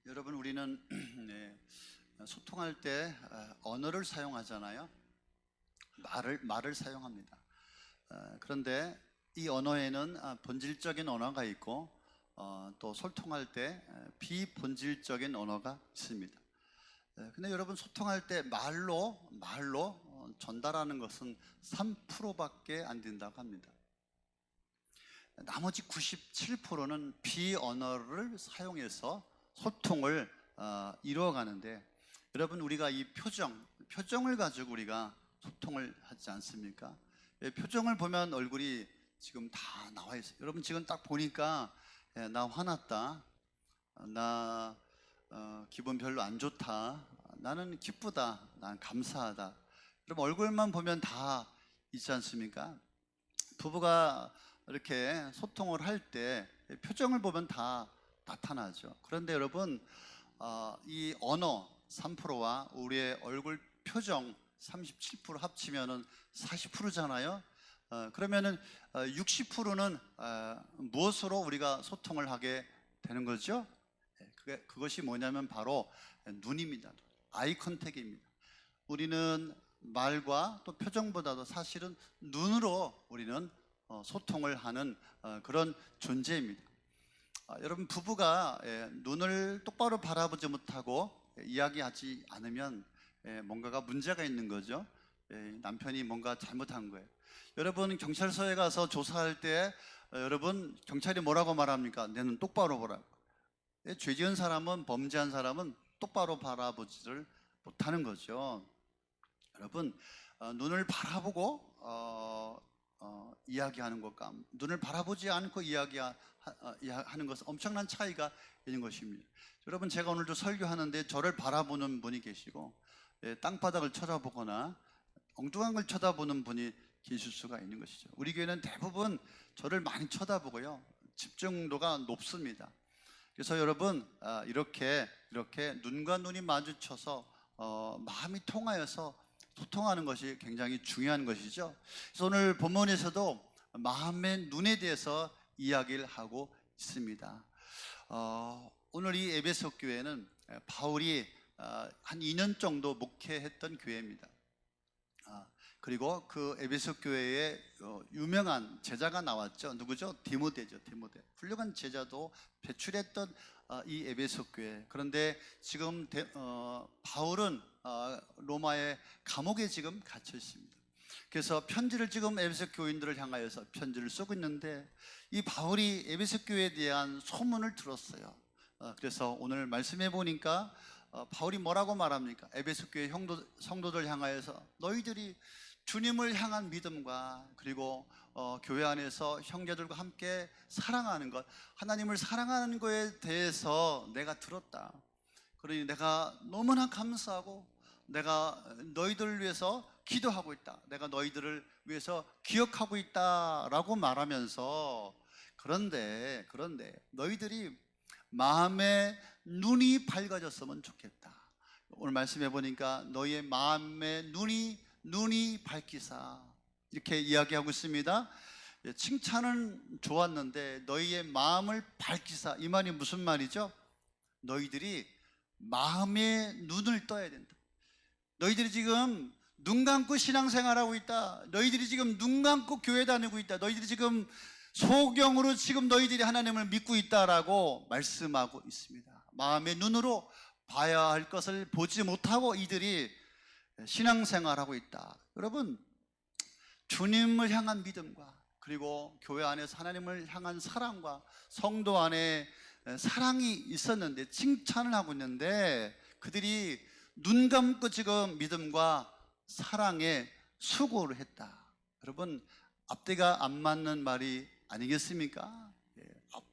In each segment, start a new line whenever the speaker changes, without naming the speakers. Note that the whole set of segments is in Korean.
여러분, 우리는 네, 소통할 때 언어를 사용하잖아요. 말을 사용합니다. 그런데 이 언어에는 본질적인 언어가 있고 또 소통할 때 비본질적인 언어가 있습니다. 근데 여러분, 소통할 때 말로 전달하는 것은 3%밖에 안 된다고 합니다. 나머지 97%는 비언어를 사용해서 소통을 이루어가는데, 여러분, 우리가 이 표정을 가지고 우리가 소통을 하지 않습니까? 표정을 보면 얼굴이 지금 다 나와 있어요. 여러분, 지금 딱 보니까 나 화났다, 나 기분 별로 안 좋다, 나는 기쁘다, 난 감사하다. 여러분, 얼굴만 보면 다 있지 않습니까? 부부가 이렇게 소통을 할 때 표정을 보면 다 나타나죠. 그런데 여러분, 이 언어 3%와 우리의 얼굴 표정 37% 합치면은 40%잖아요. 그러면은 60%는 무엇으로 우리가 소통을 하게 되는 거죠? 그것이 뭐냐면 바로 눈입니다. 아이 컨택입니다. 우리는 말과 또 표정보다도 사실은 눈으로 우리는 소통을 하는 그런 존재입니다. 여러분, 부부가 눈을 똑바로 바라보지 못하고 이야기하지 않으면 뭔가가 문제가 있는 거죠. 남편이 뭔가 잘못한 거예요. 여러분, 경찰서에 가서 조사할 때 여러분, 경찰이 뭐라고 말합니까? 내 눈 똑바로 보라고. 죄 지은 사람은, 범죄한 사람은 똑바로 바라보지를 못하는 거죠. 여러분, 눈을 바라보고 이야기하는 것과 눈을 바라보지 않고 이야기하는 것은 엄청난 차이가 있는 것입니다. 여러분, 제가 오늘도 설교하는데 저를 바라보는 분이 계시고 땅바닥을 쳐다보거나 엉뚱한 걸 쳐다보는 분이 계실 수가 있는 것이죠. 우리 교회는 대부분 저를 많이 쳐다보고요, 집중도가 높습니다. 그래서 여러분, 이렇게 눈과 눈이 마주쳐서 마음이 통하여서 소통하는 것이 굉장히 중요한 것이죠. 그래서 오늘 본문에서도 마음의 눈에 대해서 이야기를 하고 있습니다. 오늘 이 에베소 교회는 바울이 한 2년 정도 목회했던 교회입니다. 그리고 그 에베소 교회에 유명한 제자가 나왔죠. 누구죠? 디모데죠. 디모데. 훌륭한 제자도 배출했던 이 에베소 교회. 그런데 지금 바울은 로마의 감옥에 지금 갇혀 있습니다. 그래서 편지를 지금 에베소 교인들을 향하여서 편지를 쓰고 있는데, 이 바울이 에베소 교회에 대한 소문을 들었어요. 그래서 오늘 말씀해 보니까 바울이 뭐라고 말합니까? 에베소 교회 성도들 향하여서 너희들이 주님을 향한 믿음과 그리고 교회 안에서 형제들과 함께 사랑하는 것, 하나님을 사랑하는 것에 대해서 내가 들었다. 그러니 내가 너무나 감사하고 내가 너희들을 위해서 기도하고 있다. 내가 너희들을 위해서 기억하고 있다라고 말하면서, 그런데 너희들이 마음의 눈이 밝아졌으면 좋겠다. 오늘 말씀해 보니까 너희의 마음의 눈이 밝히사, 이렇게 이야기하고 있습니다. 칭찬은 좋았는데 너희의 마음을 밝히사, 이 말이 무슨 말이죠? 너희들이 마음의 눈을 떠야 된다. 너희들이 지금 눈 감고 신앙생활하고 있다. 너희들이 지금 눈 감고 교회 다니고 있다. 너희들이 지금 소경으로 지금 너희들이 하나님을 믿고 있다라고 말씀하고 있습니다. 마음의 눈으로 봐야 할 것을 보지 못하고 이들이 신앙생활하고 있다. 여러분, 주님을 향한 믿음과 그리고 교회 안에서 하나님을 향한 사랑과 성도 안에 사랑이 있었는데, 칭찬을 하고 있는데, 그들이 눈 감고 지금 믿음과 사랑에 수고를 했다. 여러분, 앞뒤가 안 맞는 말이 아니겠습니까?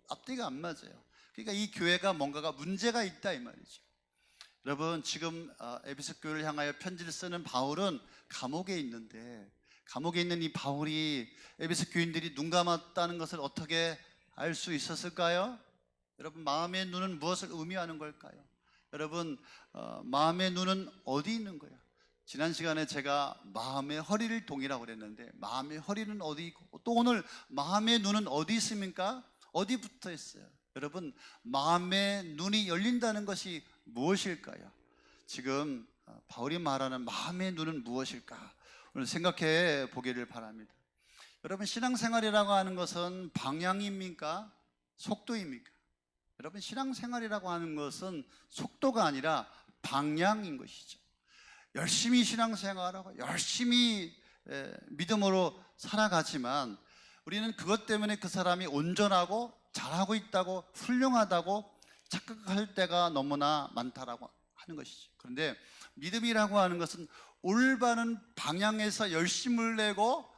앞뒤가 안 맞아요. 그러니까 이 교회가 뭔가가 문제가 있다, 이 말이죠. 여러분, 지금 에베소 교회를 향하여 편지를 쓰는 바울은 감옥에 있는데, 감옥에 있는 이 바울이 에베소 교인들이 눈 감았다는 것을 어떻게 알 수 있었을까요? 여러분, 마음의 눈은 무엇을 의미하는 걸까요? 여러분, 마음의 눈은 어디 있는 거예요? 지난 시간에 제가 마음의 허리를 동이라고 그랬는데, 마음의 허리는 어디 있고, 또 오늘 마음의 눈은 어디 있습니까? 어디 붙어 있어요? 여러분, 마음의 눈이 열린다는 것이 무엇일까요? 지금 바울이 말하는 마음의 눈은 무엇일까? 오늘 생각해 보기를 바랍니다. 여러분, 신앙생활이라고 하는 것은 방향입니까? 속도입니까? 여러분, 신앙생활이라고 하는 것은 속도가 아니라 방향인 것이죠. 열심히 신앙생활하고 열심히 믿음으로 살아가지만 우리는 그것 때문에 그 사람이 온전하고 잘하고 있다고, 훌륭하다고 착각할 때가 너무나 많다라고 하는 것이죠. 그런데 믿음이라고 하는 것은 올바른 방향에서 열심을 내고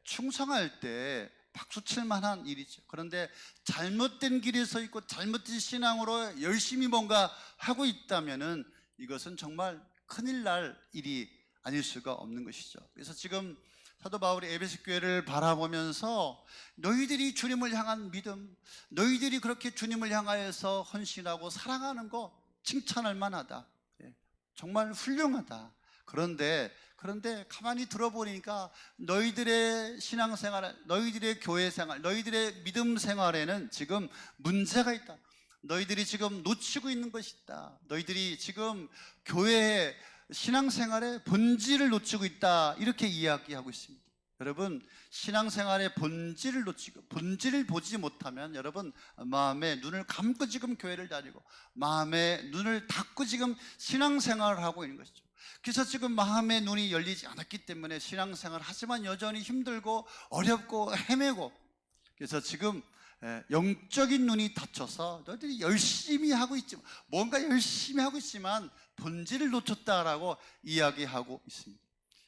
충성할 때 박수 칠 만한 일이죠. 그런데 잘못된 길에 서 있고 잘못된 신앙으로 열심히 뭔가 하고 있다면은 이것은 정말 큰일 날 일이 아닐 수가 없는 것이죠. 그래서 지금 사도 바울이 에베소 교회를 바라보면서 너희들이 주님을 향한 믿음, 너희들이 그렇게 주님을 향하여서 헌신하고 사랑하는 거 칭찬할 만하다. 정말 훌륭하다. 그런데 가만히 들어보니까 너희들의 신앙생활, 너희들의 교회생활, 너희들의 믿음 생활에는 지금 문제가 있다. 너희들이 지금 놓치고 있는 것이 있다. 너희들이 지금 교회의 신앙생활의 본질을 놓치고 있다. 이렇게 이야기하고 있습니다. 여러분, 신앙생활의 본질을 놓치고 본질을 보지 못하면 여러분 마음의 눈을 감고 지금 교회를 다니고 마음의 눈을 닫고 지금 신앙생활을 하고 있는 것이죠. 그래서 지금 마음의 눈이 열리지 않았기 때문에 신앙생활을 하지만 여전히 힘들고 어렵고 헤매고, 그래서 지금 영적인 눈이 닫혀서 너희들이 열심히 하고 있지만, 뭔가 열심히 하고 있지만 본질을 놓쳤다라고 이야기하고 있습니다.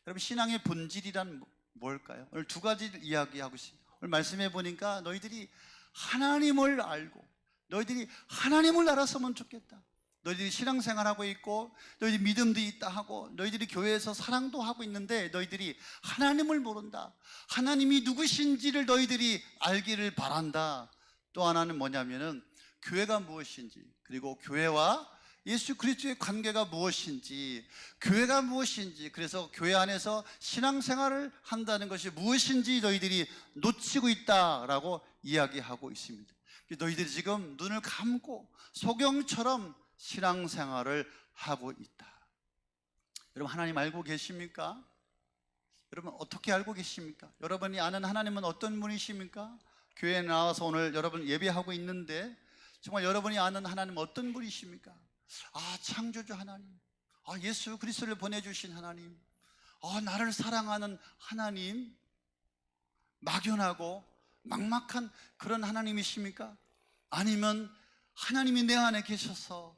여러분, 신앙의 본질이란 뭘까요? 오늘 두 가지를 이야기하고 있습니다. 오늘 말씀해 보니까 너희들이 하나님을 알고, 너희들이 하나님을 알았으면 좋겠다. 너희들이 신앙생활하고 있고 너희들이 믿음도 있다 하고 너희들이 교회에서 사랑도 하고 있는데 너희들이 하나님을 모른다. 하나님이 누구신지를 너희들이 알기를 바란다. 또 하나는 뭐냐면은 교회가 무엇인지, 그리고 교회와 예수 그리스도의 관계가 무엇인지, 교회가 무엇인지, 그래서 교회 안에서 신앙생활을 한다는 것이 무엇인지 너희들이 놓치고 있다라고 이야기하고 있습니다. 너희들이 지금 눈을 감고 소경처럼 신앙생활을 하고 있다. 여러분, 하나님 알고 계십니까? 여러분, 어떻게 알고 계십니까? 여러분이 아는 하나님은 어떤 분이십니까? 교회에 나와서 오늘 여러분 예배하고 있는데 정말 여러분이 아는 하나님은 어떤 분이십니까? 창조주 하나님, 예수 그리스도를 보내주신 하나님, 나를 사랑하는 하나님, 막연하고 막막한 그런 하나님이십니까? 아니면 하나님이 내 안에 계셔서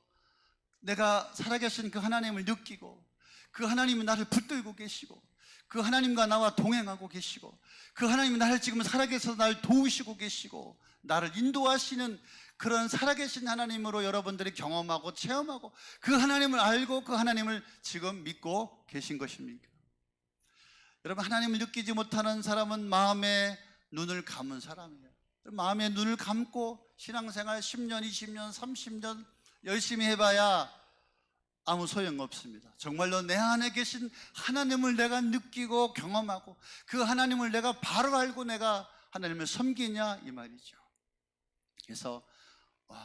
내가 살아계신 그 하나님을 느끼고 그 하나님이 나를 붙들고 계시고 그 하나님과 나와 동행하고 계시고 그 하나님이 나를 지금 살아계셔서 나를 도우시고 계시고 나를 인도하시는 그런 살아계신 하나님으로 여러분들이 경험하고 체험하고 그 하나님을 알고 그 하나님을 지금 믿고 계신 것입니까? 여러분, 하나님을 느끼지 못하는 사람은 마음의 눈을 감은 사람이에요. 마음의 눈을 감고 신앙생활 10년, 20년, 30년 열심히 해봐야 아무 소용없습니다. 정말로 내 안에 계신 하나님을 내가 느끼고 경험하고 그 하나님을 내가 바로 알고 내가 하나님을 섬기냐 이 말이죠. 그래서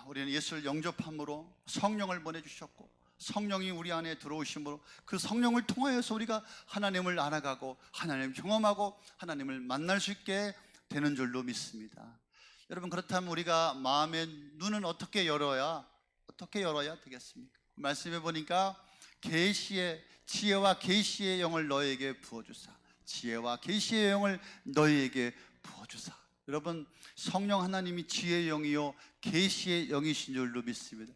우리는 예수를 영접함으로 성령을 보내주셨고 성령이 우리 안에 들어오심으로 그 성령을 통하여서 우리가 하나님을 알아가고 하나님을 경험하고 하나님을 만날 수 있게 되는 줄로 믿습니다. 여러분, 그렇다면 우리가 마음의 눈은 어떻게 열어야 되겠습니까? 말씀해 보니까 계시의 지혜와 계시의 영을 너에게 부어주사, 지혜와 계시의 영을 너에게 부어주사. 여러분, 성령 하나님이 지혜의 영이요 계시의 영이신 줄로 믿습니다.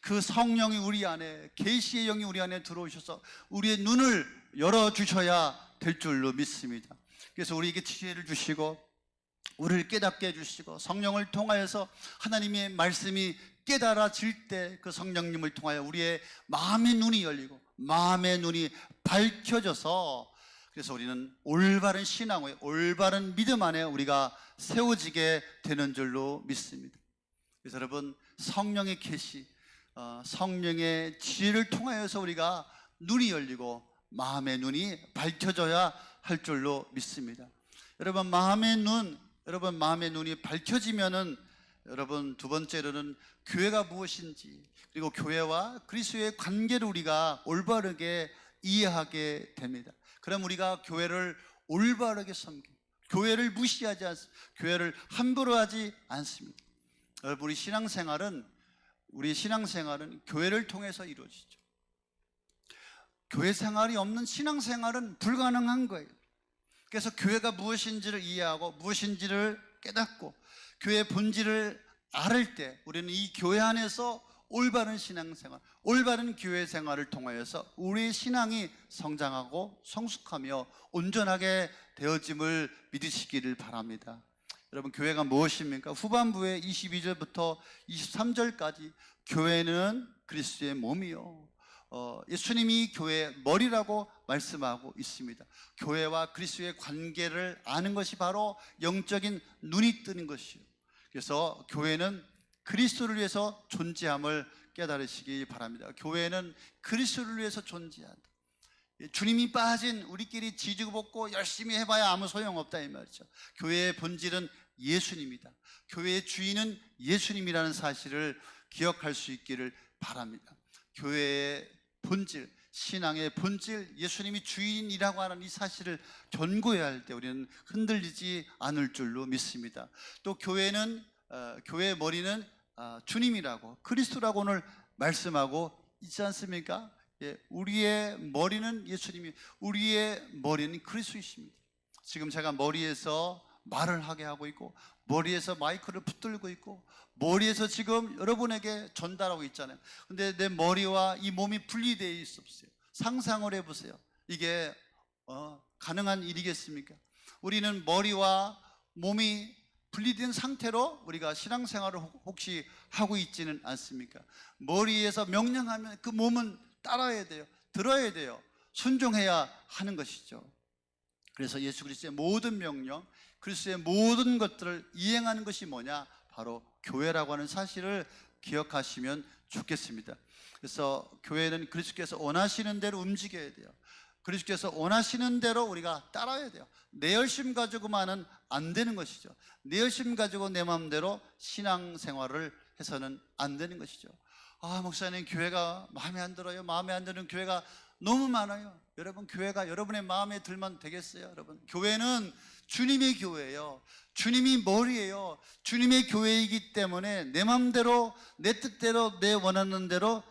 그 성령이 우리 안에, 계시의 영이 우리 안에 들어오셔서 우리의 눈을 열어주셔야 될 줄로 믿습니다. 그래서 우리에게 지혜를 주시고 우리를 깨닫게 해주시고 성령을 통하여서 하나님의 말씀이 깨달아질 때 그 성령님을 통하여 우리의 마음의 눈이 열리고 마음의 눈이 밝혀져서 그래서 우리는 올바른 신앙의 올바른 믿음 안에 우리가 세워지게 되는 줄로 믿습니다. 그래서 여러분, 성령의 계시, 성령의 지혜를 통하여서 우리가 눈이 열리고 마음의 눈이 밝혀져야 할 줄로 믿습니다. 여러분, 마음의 눈이 밝혀지면은 여러분, 두 번째로는 교회가 무엇인지, 그리고 교회와 그리스도의 관계를 우리가 올바르게 이해하게 됩니다. 그럼 우리가 교회를 올바르게 섬기고, 교회를 무시하지 않습니다. 교회를 함부로 하지 않습니다. 여러분, 우리 신앙생활은 교회를 통해서 이루어지죠. 교회 생활이 없는 신앙생활은 불가능한 거예요. 그래서 교회가 무엇인지를 이해하고 무엇인지를 깨닫고 교회의 본질을 알을 때 우리는 이 교회 안에서 올바른 신앙생활, 올바른 교회 생활을 통하여서 우리의 신앙이 성장하고 성숙하며 온전하게 되어짐을 믿으시기를 바랍니다. 여러분, 교회가 무엇입니까? 후반부에 22절부터 23절까지 교회는 그리스도의 몸이요, 예수님이 교회의 머리라고 말씀하고 있습니다. 교회와 그리스도의 관계를 아는 것이 바로 영적인 눈이 뜨는 것이요, 그래서 교회는 그리스도를 위해서 존재함을 깨달으시기 바랍니다. 교회는 그리스도를 위해서 존재한다. 주님이 빠진 우리끼리 지지고 볶고 열심히 해봐야 아무 소용없다, 이 말이죠. 교회의 본질은 예수님이다. 교회의 주인은 예수님이라는 사실을 기억할 수 있기를 바랍니다. 교회의 본질, 신앙의 본질, 예수님이 주인이라고 하는 이 사실을 견고해야 할 때 우리는 흔들리지 않을 줄로 믿습니다. 또 교회의 머리는 주님이라고, 그리스도라고 오늘 말씀하고 있지 않습니까? 우리의 머리는 예수님이, 우리의 머리는 그리스도이십니다. 지금 제가 머리에서 말을 하게 하고 있고, 머리에서 마이크를 붙들고 있고, 머리에서 지금 여러분에게 전달하고 있잖아요. 근데 내 머리와 이 몸이 분리되어 있었어요. 상상을 해보세요. 이게 가능한 일이겠습니까? 우리는 머리와 몸이 분리된 상태로 우리가 신앙생활을 혹시 하고 있지는 않습니까? 머리에서 명령하면 그 몸은 따라야 돼요. 들어야 돼요. 순종해야 하는 것이죠. 그래서 예수 그리스도의 모든 명령, 그리스도의 모든 것들을 이행하는 것이 뭐냐? 바로 교회라고 하는 사실을 기억하시면 좋겠습니다. 그래서 교회는 그리스도께서 원하시는 대로 움직여야 돼요. 그리스도께서 원하시는 대로 우리가 따라야 돼요. 내 열심 가지고만은 안 되는 것이죠. 내 열심 가지고 내 마음대로 신앙생활을 해서는 안 되는 것이죠. 목사님, 교회가 마음에 안 들어요. 마음에 안 드는 교회가 너무 많아요. 여러분, 교회가 여러분의 마음에 들면 되겠어요? 여러분, 교회는 주님의 교회예요. 주님이 머리예요. 주님의 교회이기 때문에 내 마음대로, 내 뜻대로, 내 원하는 대로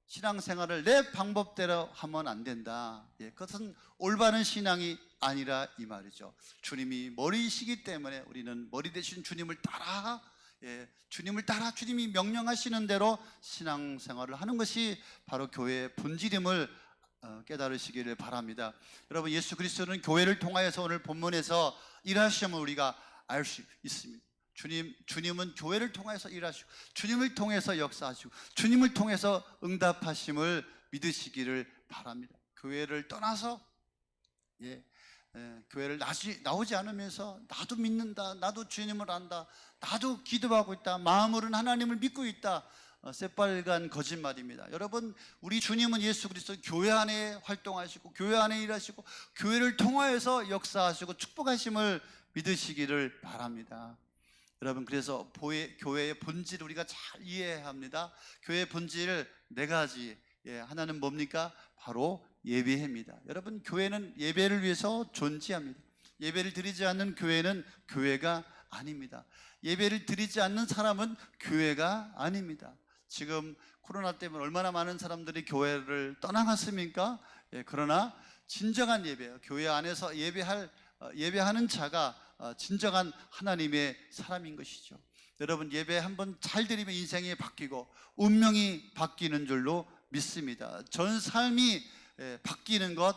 신앙생활을 내 방법대로 하면 안 된다. 그것은 올바른 신앙이 아니라 이 말이죠. 주님이 머리이시기 때문에 우리는 머리 대신 주님을 따라, 주님이 명령하시는 대로 신앙생활을 하는 것이 바로 교회의 본질임을 깨달으시기를 바랍니다. 여러분, 예수 그리스도는 교회를 통하여서 오늘 본문에서 일하심을 우리가 알 수 있습니다. 주님은 교회를 통해서 일하시고, 주님을 통해서 역사하시고, 주님을 통해서 응답하심을 믿으시기를 바랍니다. 교회를 떠나서 교회를 나오지 않으면서 나도 믿는다, 나도 주님을 안다, 나도 기도하고 있다, 마음으로는 하나님을 믿고 있다, 새빨간 거짓말입니다. 여러분, 우리 주님은 예수 그리스도 교회 안에 활동하시고, 교회 안에 일하시고, 교회를 통하여서 역사하시고 축복하심을 믿으시기를 바랍니다. 여러분, 그래서 교회의 본질을 우리가 잘 이해해야 합니다. 교회의 본질 네 가지. 하나는 뭡니까? 바로 예배입니다. 여러분, 교회는 예배를 위해서 존재합니다. 예배를 드리지 않는 교회는 교회가 아닙니다. 예배를 드리지 않는 사람은 교회가 아닙니다. 지금 코로나 때문에 얼마나 많은 사람들이 교회를 떠나갔습니까? 그러나 진정한 예배예요. 교회 안에서 예배하는 자가 진정한 하나님의 사람인 것이죠. 여러분, 예배 한번 잘 드리면 인생이 바뀌고 운명이 바뀌는 줄로 믿습니다. 전 삶이 바뀌는 것,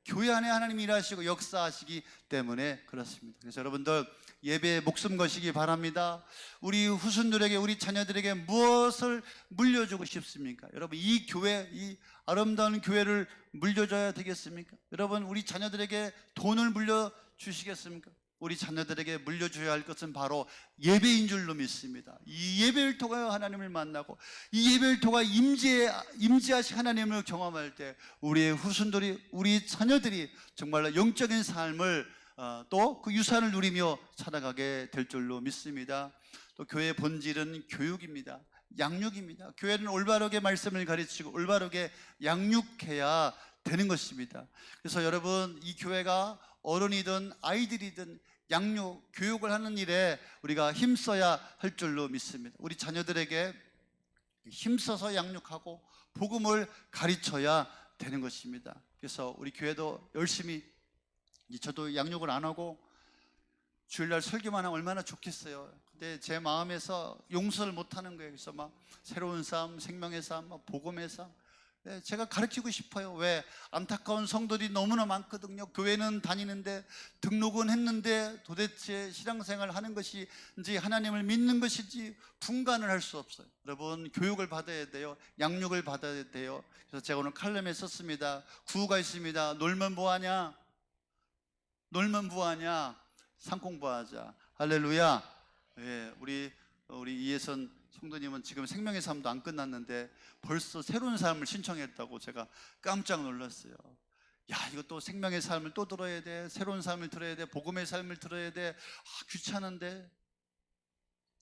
교회 안에 하나님이 일하시고 역사하시기 때문에 그렇습니다. 그래서 여러분들, 예배에 목숨 거시기 바랍니다. 우리 후손들에게, 우리 자녀들에게 무엇을 물려주고 싶습니까? 여러분, 이 교회, 이 아름다운 교회를 물려줘야 되겠습니까? 여러분, 우리 자녀들에게 돈을 물려주시겠습니까? 우리 자녀들에게 물려줘야 할 것은 바로 예배인 줄로 믿습니다. 이 예배를 통하여 하나님을 만나고, 이 예배를 통하여 임재하신 하나님을 경험할 때 우리의 후손들이, 우리 자녀들이 정말로 영적인 삶을 또 그 유산을 누리며 살아가게 될 줄로 믿습니다. 또 교회의 본질은 교육입니다. 양육입니다. 교회는 올바르게 말씀을 가르치고 올바르게 양육해야 되는 것입니다. 그래서 여러분, 이 교회가 어른이든 아이들이든 양육, 교육을 하는 일에 우리가 힘써야 할 줄로 믿습니다. 우리 자녀들에게 힘써서 양육하고 복음을 가르쳐야 되는 것입니다. 그래서 우리 교회도 열심히, 저도 양육을 안 하고 주일날 설교만 하면 얼마나 좋겠어요. 근데 제 마음에서 용서를 못하는 거예요. 그래서 막 새로운 삶, 생명의 삶, 복음의 삶, 제가 가르치고 싶어요. 왜? 안타까운 성도들이 너무나 많거든요. 교회는 다니는데, 등록은 했는데 도대체 신앙생활 하는 것인지 하나님을 믿는 것인지 분간을 할 수 없어요. 여러분, 교육을 받아야 돼요. 양육을 받아야 돼요. 그래서 제가 오늘 칼럼에 썼습니다. 구호가 있습니다. 놀면 뭐하냐? 놀면 뭐하냐? 상 공부하자. 할렐루야. 예, 우리 이혜선 성도님은 지금 생명의 삶도 안 끝났는데 벌써 새로운 삶을 신청했다고 제가 깜짝 놀랐어요. 야, 이거 또 생명의 삶을 또 들어야 돼, 새로운 삶을 들어야 돼, 복음의 삶을 들어야 돼. 귀찮은데.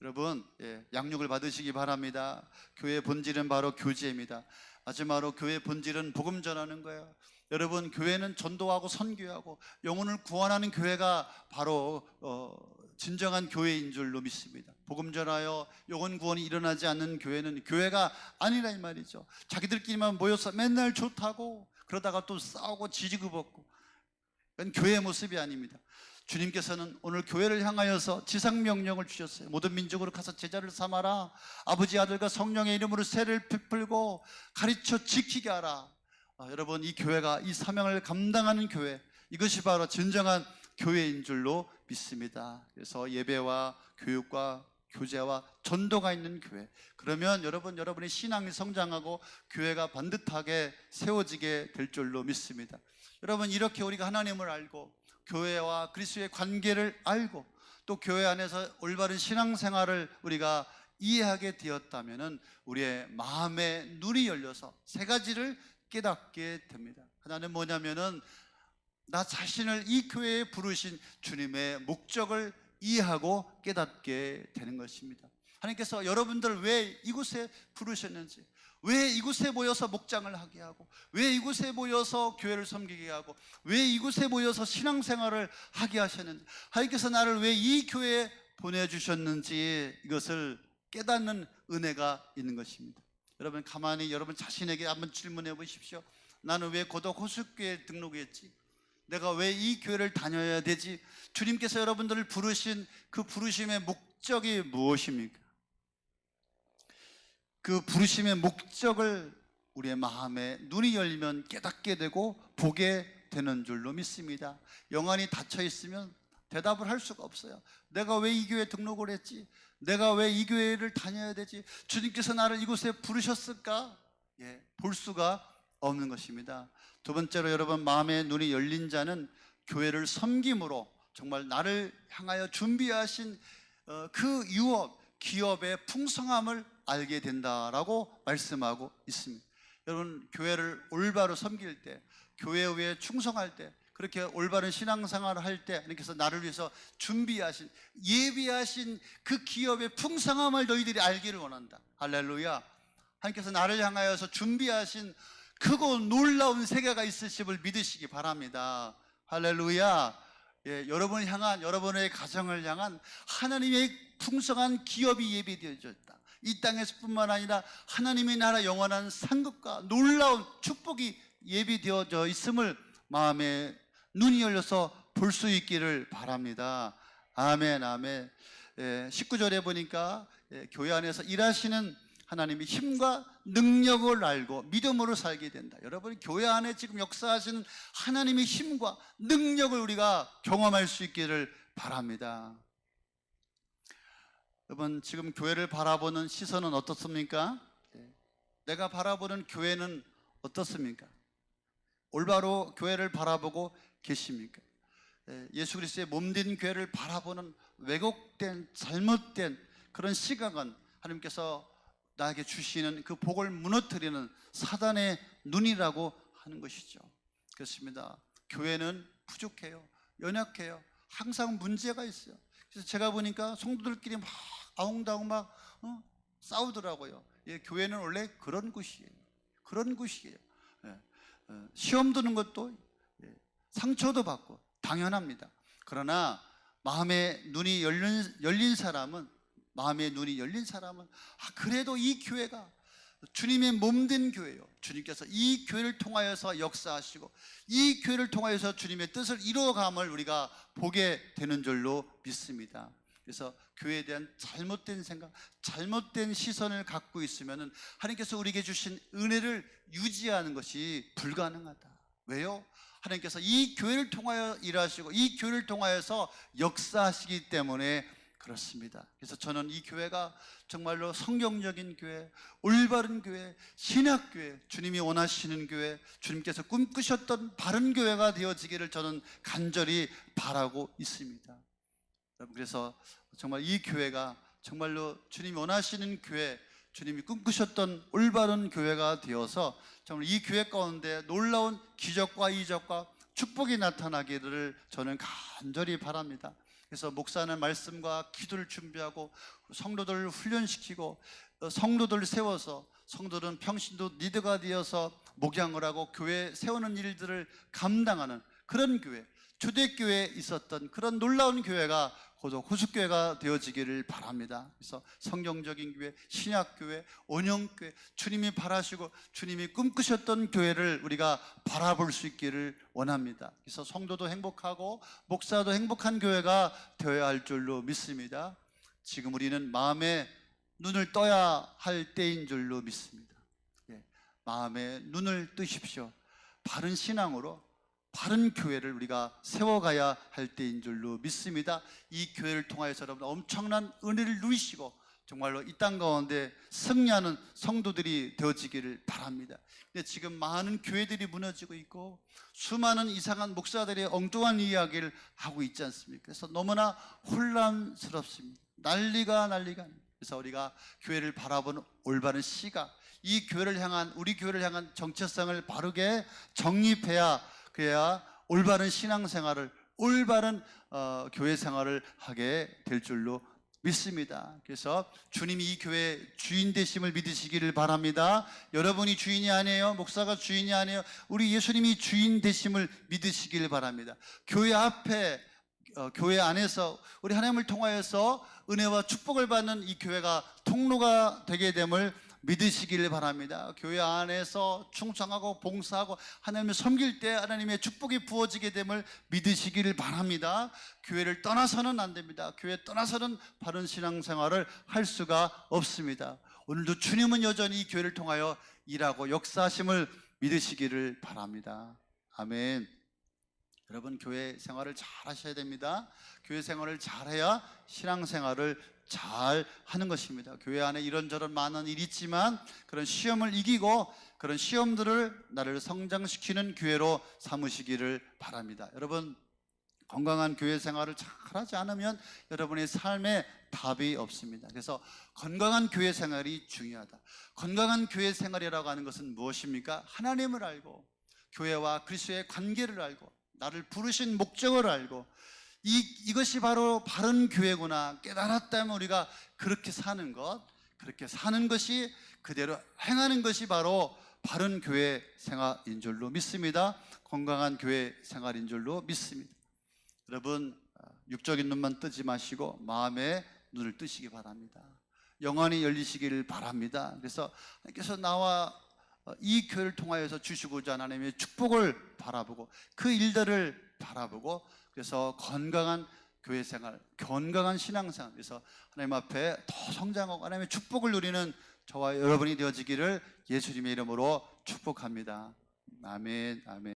여러분, 양육을 받으시기 바랍니다. 교회의 본질은 바로 교제입니다. 마지막으로 교회의 본질은 복음 전하는 거예요. 여러분, 교회는 전도하고 선교하고 영혼을 구원하는 교회가 바로 진정한 교회인 줄로 믿습니다. 복음 전하여 영혼 구원이 일어나지 않는 교회는 교회가 아니라 이 말이죠. 자기들끼리만 모여서 맨날 좋다고 그러다가 또 싸우고 지지급었고, 그건 교회의 모습이 아닙니다. 주님께서는 오늘 교회를 향하여서 지상명령을 주셨어요. 모든 민족으로 가서 제자를 삼아라. 아버지, 아들과 성령의 이름으로 세례를 베풀고 가르쳐 지키게 하라. 여러분, 이 교회가 이 사명을 감당하는 교회, 이것이 바로 진정한 교회인 줄로 믿습니다. 그래서 예배와 교육과 교제와 전도가 있는 교회, 그러면 여러분의 신앙이 성장하고 교회가 반듯하게 세워지게 될 줄로 믿습니다. 여러분, 이렇게 우리가 하나님을 알고 교회와 그리스도의 관계를 알고 또 교회 안에서 올바른 신앙생활을 우리가 이해하게 되었다면 우리의 마음의 눈이 열려서 세 가지를 깨닫게 됩니다. 하나는 뭐냐면은 나 자신을 이 교회에 부르신 주님의 목적을 이해하고 깨닫게 되는 것입니다. 하나님께서 여러분들을 왜 이곳에 부르셨는지, 왜 이곳에 모여서 목장을 하게 하고, 왜 이곳에 모여서 교회를 섬기게 하고, 왜 이곳에 모여서 신앙생활을 하게 하셨는지, 하나님께서 나를 왜 이 교회에 보내주셨는지 이것을 깨닫는 은혜가 있는 것입니다. 여러분, 가만히 여러분 자신에게 한번 질문해 보십시오. 나는 왜 고덕 호숫교회에 등록했지? 내가 왜 이 교회를 다녀야 되지? 주님께서 여러분들을 부르신 그 부르심의 목적이 무엇입니까? 그 부르심의 목적을 우리의 마음에 눈이 열리면 깨닫게 되고 보게 되는 줄로 믿습니다. 영안이 닫혀 있으면 대답을 할 수가 없어요. 내가 왜 이 교회에 등록을 했지? 내가 왜 이 교회를 다녀야 되지? 주님께서 나를 이곳에 부르셨을까? 볼 수가 없는 것입니다. 두 번째로, 여러분, 마음의 눈이 열린 자는 교회를 섬김으로 정말 나를 향하여 준비하신 그 유업, 기업의 풍성함을 알게 된다라고 말씀하고 있습니다. 여러분, 교회를 올바로 섬길 때, 교회 위에 충성할 때, 그렇게 올바른 신앙생활을 할 때 하나님께서 나를 위해서 준비하신, 예비하신 그 기업의 풍성함을 너희들이 알기를 원한다. 할렐루야. 하나님께서 나를 향하여서 준비하신 크고 놀라운 세계가 있으심을 믿으시기 바랍니다. 할렐루야. 여러분을 향한, 여러분의 가정을 향한 하나님의 풍성한 기업이 예비되어졌다. 이 땅에서 뿐만 아니라 하나님의 나라 영원한 상급과 놀라운 축복이 예비되어져 있음을 마음에 눈이 열려서 볼 수 있기를 바랍니다. 아멘, 아멘. 19절에 보니까 교회 안에서 일하시는 하나님의 힘과 능력을 알고 믿음으로 살게 된다. 여러분, 교회 안에 지금 역사하시는 하나님의 힘과 능력을 우리가 경험할 수 있기를 바랍니다. 여러분, 지금 교회를 바라보는 시선은 어떻습니까? 내가 바라보는 교회는 어떻습니까? 올바로 교회를 바라보고 계십니까? 예수 그리스도의 몸된 교회를 바라보는 왜곡된, 잘못된 그런 시각은 하나님께서 나에게 주시는 그 복을 무너뜨리는 사단의 눈이라고 하는 것이죠. 그렇습니다. 교회는 부족해요. 연약해요. 항상 문제가 있어요. 그래서 제가 보니까 성도들끼리 막 아웅다웅 막 싸우더라고요. 예, 교회는 원래 그런 곳이에요. 그런 곳이에요. 예, 시험 드는 것도 상처도 받고 당연합니다. 그러나 마음의 눈이 열린 사람은 그래도 이 교회가 주님의 몸된 교회요. 주님께서 이 교회를 통하여서 역사하시고 이 교회를 통하여서 주님의 뜻을 이루어감을 우리가 보게 되는 줄로 믿습니다. 그래서 교회에 대한 잘못된 생각, 잘못된 시선을 갖고 있으면 하나님께서 우리에게 주신 은혜를 유지하는 것이 불가능하다. 왜요? 하나님께서 이 교회를 통하여 일하시고 이 교회를 통하여서 역사하시기 때문에 그렇습니다. 그래서 저는 이 교회가 정말로 성경적인 교회, 올바른 교회, 신학교회, 주님이 원하시는 교회, 주님께서 꿈꾸셨던 바른 교회가 되어지기를 저는 간절히 바라고 있습니다. 그래서 정말 이 교회가 정말로 주님이 원하시는 교회, 주님이 꿈꾸셨던 올바른 교회가 되어서 정말 이 교회 가운데 놀라운 기적과 이적과 축복이 나타나기를 저는 간절히 바랍니다. 그래서 목사는 말씀과 기도를 준비하고 성도들을 훈련시키고 성도들을 세워서 성도들은 평신도 리더가 되어서 목양을 하고 교회 세우는 일들을 감당하는 그런 교회, 초대교회에 있었던 그런 놀라운 교회가 고도 호숫교회가 되어지기를 바랍니다. 그래서 성경적인 교회, 신약교회, 온영교회, 주님이 바라시고 주님이 꿈꾸셨던 교회를 우리가 바라볼 수 있기를 원합니다. 그래서 성도도 행복하고 목사도 행복한 교회가 되어야 할 줄로 믿습니다. 지금 우리는 마음의 눈을 떠야 할 때인 줄로 믿습니다. 마음의 눈을 뜨십시오. 바른 신앙으로 바른 교회를 우리가 세워가야 할 때인 줄로 믿습니다. 이 교회를 통하여서 여러분 엄청난 은혜를 누리시고 정말로 이 땅 가운데 승리하는 성도들이 되어지기를 바랍니다. 근데 지금 많은 교회들이 무너지고 있고 수많은 이상한 목사들이 엉뚱한 이야기를 하고 있지 않습니까? 그래서 너무나 혼란스럽습니다. 난리가 그래서 우리가 교회를 바라보는 올바른 시각, 이 교회를 향한, 우리 교회를 향한 정체성을 바르게 정립해야, 그래야 올바른 신앙생활을, 올바른 교회 생활을 하게 될 줄로 믿습니다. 그래서 주님이 이 교회의 주인 되심을 믿으시기를 바랍니다. 여러분이 주인이 아니에요. 목사가 주인이 아니에요. 우리 예수님이 주인 되심을 믿으시기를 바랍니다. 교회 앞에, 교회 안에서 우리 하나님을 통하여서 은혜와 축복을 받는 이 교회가 통로가 되게 됨을 믿으시기를 바랍니다. 교회 안에서 충성하고 봉사하고 하나님을 섬길 때 하나님의 축복이 부어지게 됨을 믿으시기를 바랍니다. 교회를 떠나서는 안 됩니다. 교회 떠나서는 바른 신앙생활을 할 수가 없습니다. 오늘도 주님은 여전히 이 교회를 통하여 일하고 역사하심을 믿으시기를 바랍니다. 아멘. 여러분, 교회 생활을 잘 하셔야 됩니다. 교회 생활을 잘해야 신앙생활을 잘 하는 것입니다. 교회 안에 이런저런 많은 일이 있지만 그런 시험을 이기고 그런 시험들을 나를 성장시키는 교회로 삼으시기를 바랍니다. 여러분, 건강한 교회 생활을 잘 하지 않으면 여러분의 삶에 답이 없습니다. 그래서 건강한 교회 생활이 중요하다. 건강한 교회 생활이라고 하는 것은 무엇입니까? 하나님을 알고 교회와 그리스도의 관계를 알고 나를 부르신 목적을 알고 이것이 바로 바른 교회구나 깨달았다면 우리가 그렇게 사는 것이 그대로 행하는 것이 바로 바른 교회 생활인 줄로 믿습니다. 건강한 교회 생활인 줄로 믿습니다. 여러분, 육적인 눈만 뜨지 마시고 마음의 눈을 뜨시기 바랍니다. 영안이 열리시기를 바랍니다. 그래서 하나님께서 나와 이 교회를 통하여서 주시고자 하는 하나님의 축복을 바라보고 그 일들을 바라보고 그래서 건강한 교회 생활, 건강한 신앙생활, 그래서 하나님 앞에 더 성장하고 하나님의 축복을 누리는 저와 여러분이 되어지기를 예수님의 이름으로 축복합니다. 아멘, 아멘.